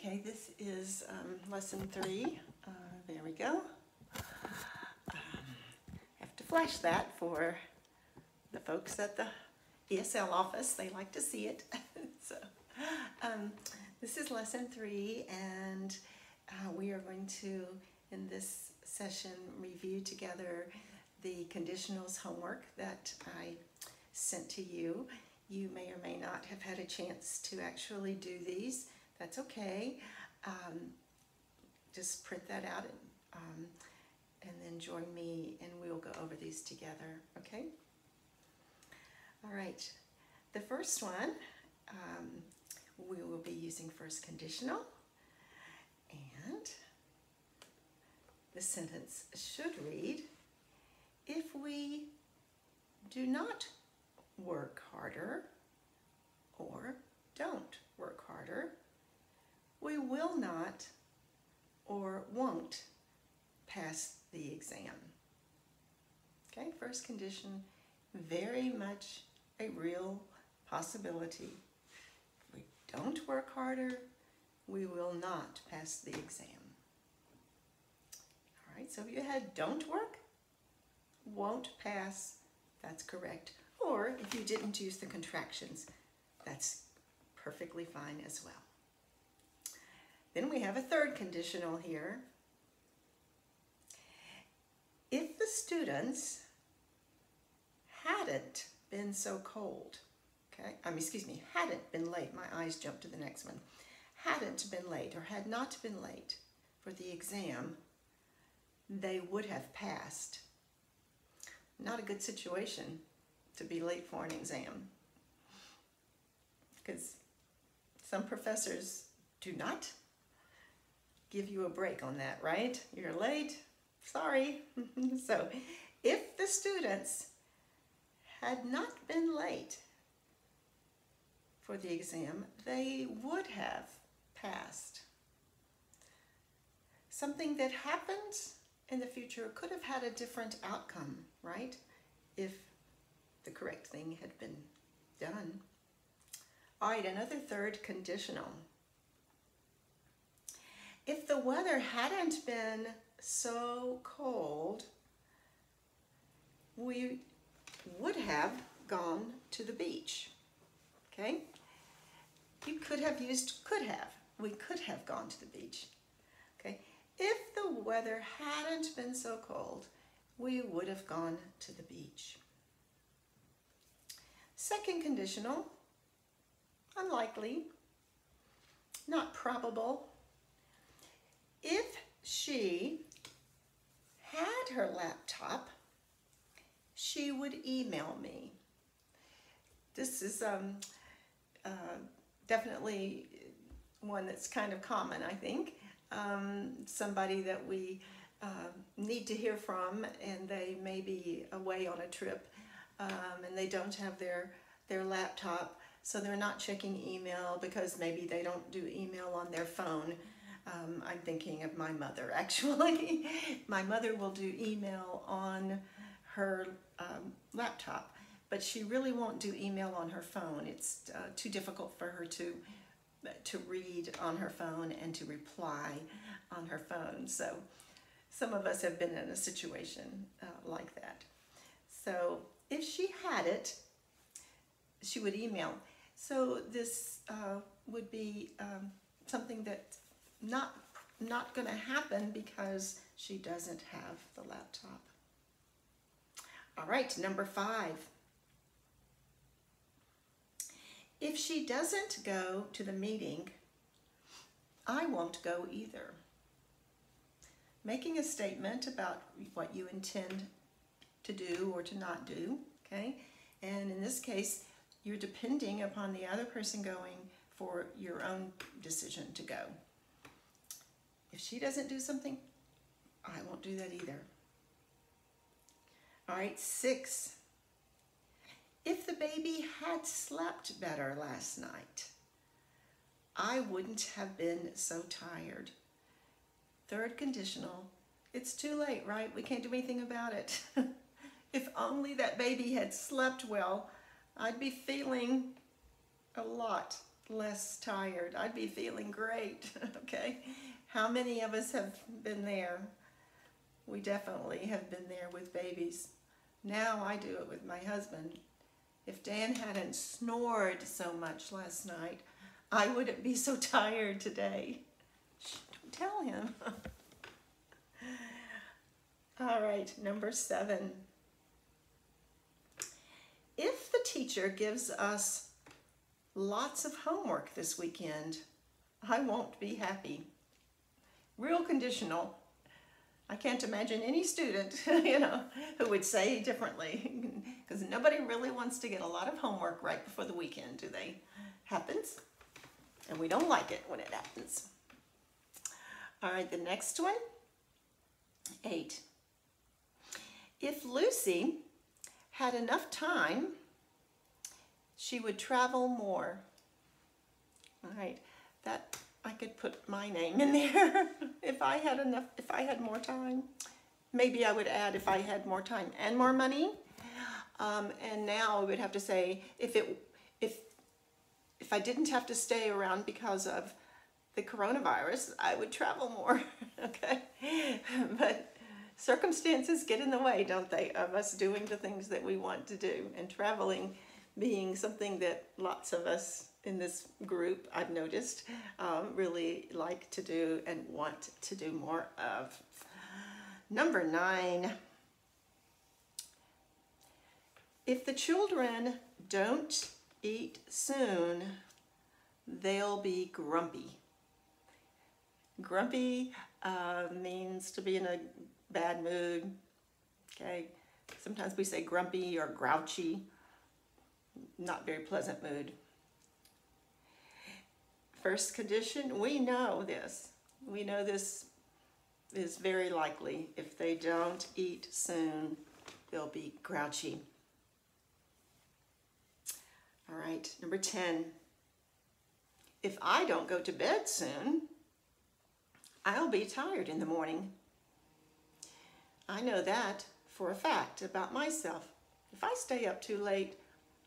Okay, this is lesson 3. There we go. Have to flash that for the folks at the ESL office. They like to see it. So, this is lesson 3, and we are going to, in this session, review together the conditionals homework that I sent to you. You may or may not have had a chance to actually do these. That's okay. Just print that out and then join me and we'll go over these together, okay? All right, the first one, we will be using first conditional, and the sentence should read, if we do not work harder or don't work harder, we will not or won't pass the exam. Okay, first condition, very much a real possibility. If we don't work harder, we will not pass the exam. All right, so if you had don't work, won't pass, that's correct. Or if you didn't use the contractions, that's perfectly fine as well. Then we have a third conditional here. If the students hadn't been so cold, okay, hadn't been late, my eyes jumped to the next one, hadn't been late or had not been late for the exam, they would have passed. Not a good situation to be late for an exam, because some professors do not give you a break on that, right? You're late, sorry. So if the students had not been late for the exam, they would have passed. Something that happened in the future could have had a different outcome, right? If the correct thing had been done. All right, another third conditional. If the weather hadn't been so cold, we would have gone to the beach, okay? You could have used could have. We could have gone to the beach, okay? If the weather hadn't been so cold, we would have gone to the beach. Second conditional, unlikely, not probable. If she had her laptop, she would email me. This is definitely one that's kind of common, I think. Somebody that we need to hear from, and they may be away on a trip, and they don't have their laptop, so they're not checking email because maybe they don't do email on their phone. I'm thinking of my mother, actually. My mother will do email on her laptop, but she really won't do email on her phone. It's too difficult for her to read on her phone and to reply on her phone. So some of us have been in a situation like that. So if she had it, she would email. So this would be something that's not going to happen because she doesn't have the laptop. All right, number 5. If she doesn't go to the meeting, I won't go either. Making a statement about what you intend to do or to not do, okay? And in this case, you're depending upon the other person going for your own decision to go. If she doesn't do something, I won't do that either. All right, 6. If the baby had slept better last night, I wouldn't have been so tired. Third conditional, it's too late, right? We can't do anything about it. If only that baby had slept well, I'd be feeling a lot less tired. I'd be feeling great, okay? How many of us have been there? We definitely have been there with babies. Now I do it with my husband. If Dan hadn't snored so much last night, I wouldn't be so tired today. Shh, don't tell him. All right, number 7. If the teacher gives us lots of homework this weekend, I won't be happy. Real conditional. I can't imagine any student, who would say differently, because nobody really wants to get a lot of homework right before the weekend, do they? Happens, and we don't like it when it happens. All right, the next one, 8. If Lucy had enough time, she would travel more. All right, that I could put my name in there. If I had more time. Maybe I would add if I had more time and more money. And now I would have to say if I didn't have to stay around because of the coronavirus, I would travel more. Okay, but circumstances get in the way, don't they, of us doing the things that we want to do, and traveling being something that lots of us in this group, I've noticed, really like to do and want to do more of. Number 9, if the children don't eat soon, they'll be grumpy. Grumpy means to be in a bad mood, okay? Sometimes we say grumpy or grouchy, not very pleasant mood. First condition, we know this. We know this is very likely. If they don't eat soon, they'll be grouchy. All right, number 10. If I don't go to bed soon, I'll be tired in the morning. I know that for a fact about myself. If I stay up too late,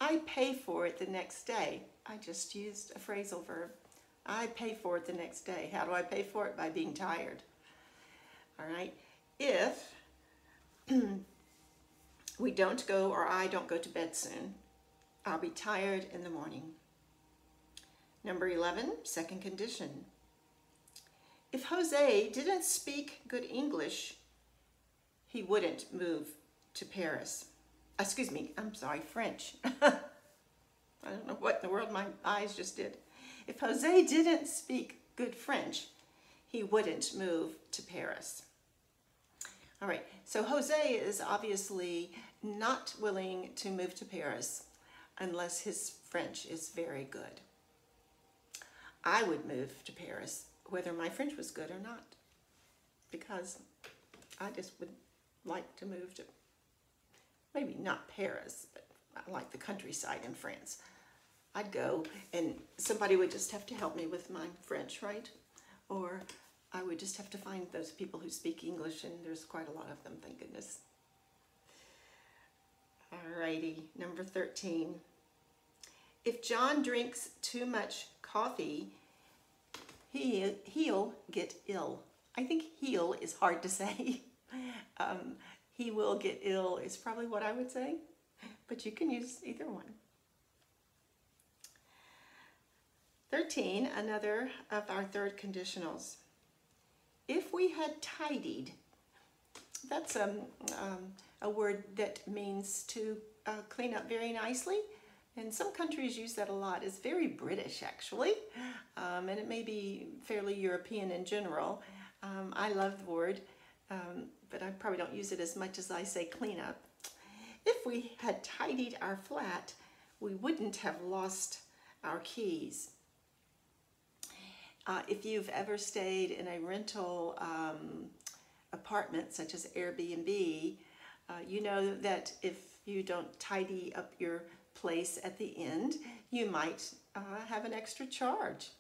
I pay for it the next day. I just used a phrasal verb. I pay for it the next day. How do I pay for it? By being tired. All right. If we don't go, or I don't go to bed soon, I'll be tired in the morning. Number 11, second condition. If Jose didn't speak good English, he wouldn't move to Paris. Excuse me, I'm sorry, French. I don't know what in the world my eyes just did. If Jose didn't speak good French, he wouldn't move to Paris. All right, so Jose is obviously not willing to move to Paris unless his French is very good. I would move to Paris whether my French was good or not, because I just would like to move to, maybe not Paris, but I like the countryside in France. I'd go and somebody would just have to help me with my French, right? Or I would just have to find those people who speak English, and there's quite a lot of them, thank goodness. Alrighty, number 13. If John drinks too much coffee, he'll get ill. I think he'll is hard to say. He will get ill is probably what I would say, but you can use either one. 13, another of our third conditionals. If we had tidied, that's a word that means to clean up very nicely. And some countries use that a lot. It's very British, actually, and it may be fairly European in general. I love the word, but I probably don't use it as much as I say clean up. If we had tidied our flat, we wouldn't have lost our keys. If you've ever stayed in a rental apartment, such as Airbnb, you know that if you don't tidy up your place at the end, you might have an extra charge.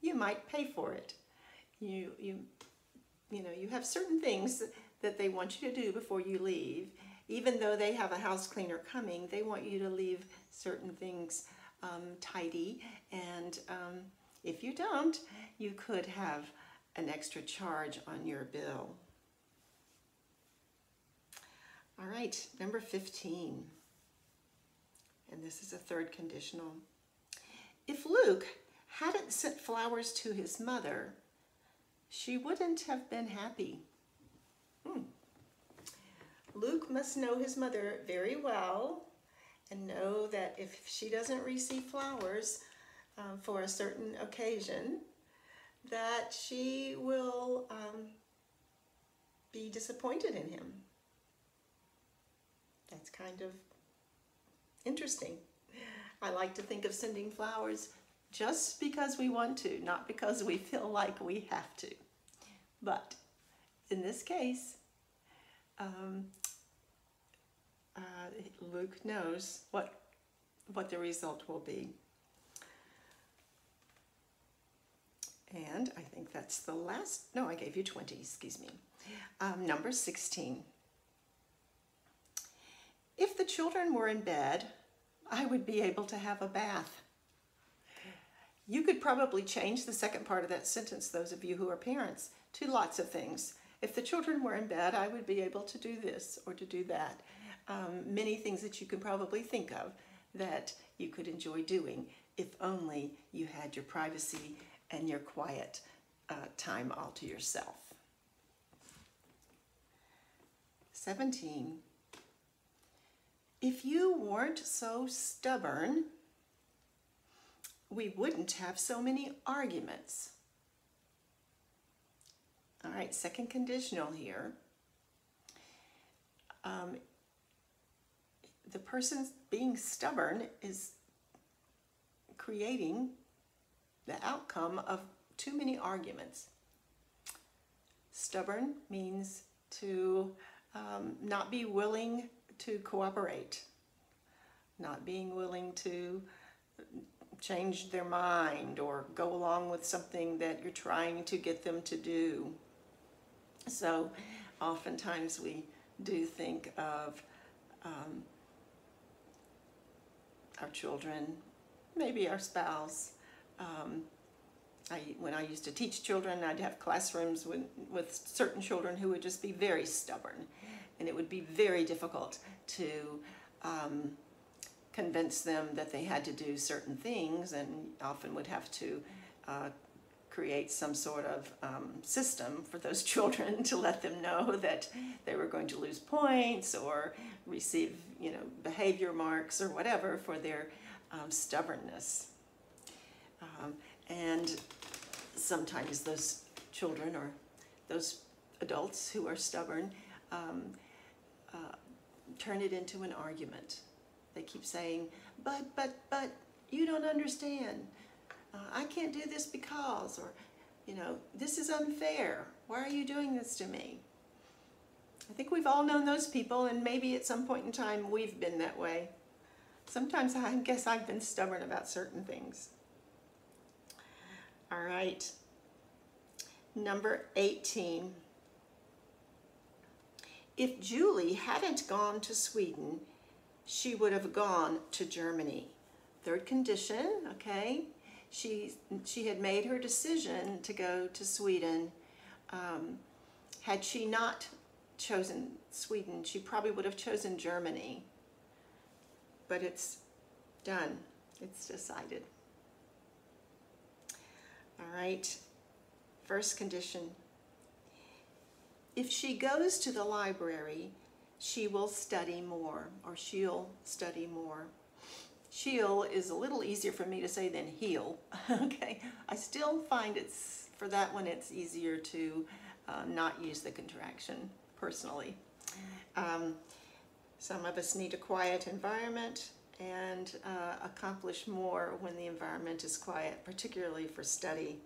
You might pay for it. You have certain things that they want you to do before you leave. Even though they have a house cleaner coming, they want you to leave certain things tidy, and if you don't, you could have an extra charge on your bill. All right, number 15, and this is a third conditional. If Luke hadn't sent flowers to his mother, she wouldn't have been happy. Luke must know his mother very well and know that if she doesn't receive flowers for a certain occasion, that she will be disappointed in him. That's kind of interesting. I like to think of sending flowers just because we want to, not because we feel like we have to. But in this case, Luke knows what the result will be. And I think that's the last, no, I gave you 20, excuse me. Number 16. If the children were in bed, I would be able to have a bath. You could probably change the second part of that sentence, those of you who are parents, to lots of things. If the children were in bed, I would be able to do this or to do that. Many things that you can probably think of that you could enjoy doing if only you had your privacy and your quiet time all to yourself. 17. If you weren't so stubborn, we wouldn't have so many arguments. All right, second conditional here. The person being stubborn is creating the outcome of too many arguments. Stubborn means to not be willing to cooperate, not being willing to change their mind or go along with something that you're trying to get them to do. So oftentimes we do think of our children, maybe our spouse. When I used to teach children, I'd have classrooms with certain children who would just be very stubborn, and it would be very difficult to convince them that they had to do certain things, and often would have to create some sort of system for those children to let them know that they were going to lose points or receive, behavior marks or whatever for their stubbornness. And sometimes those children or those adults who are stubborn turn it into an argument. They keep saying, but, you don't understand. I can't do this because, or, this is unfair. Why are you doing this to me? I think we've all known those people, and maybe at some point in time we've been that way. Sometimes I guess I've been stubborn about certain things. All right. Number 18. If Julie hadn't gone to Sweden, she would have gone to Germany. Third condition, okay? She had made her decision to go to Sweden. Had she not chosen Sweden, she probably would have chosen Germany. But it's done. It's decided. All right. First condition. If she goes to the library, she will study more, or she'll study more. She'll is a little easier for me to say than he'll. Okay, I still find for that one it's easier to not use the contraction personally. Some of us need a quiet environment and accomplish more when the environment is quiet, particularly for study.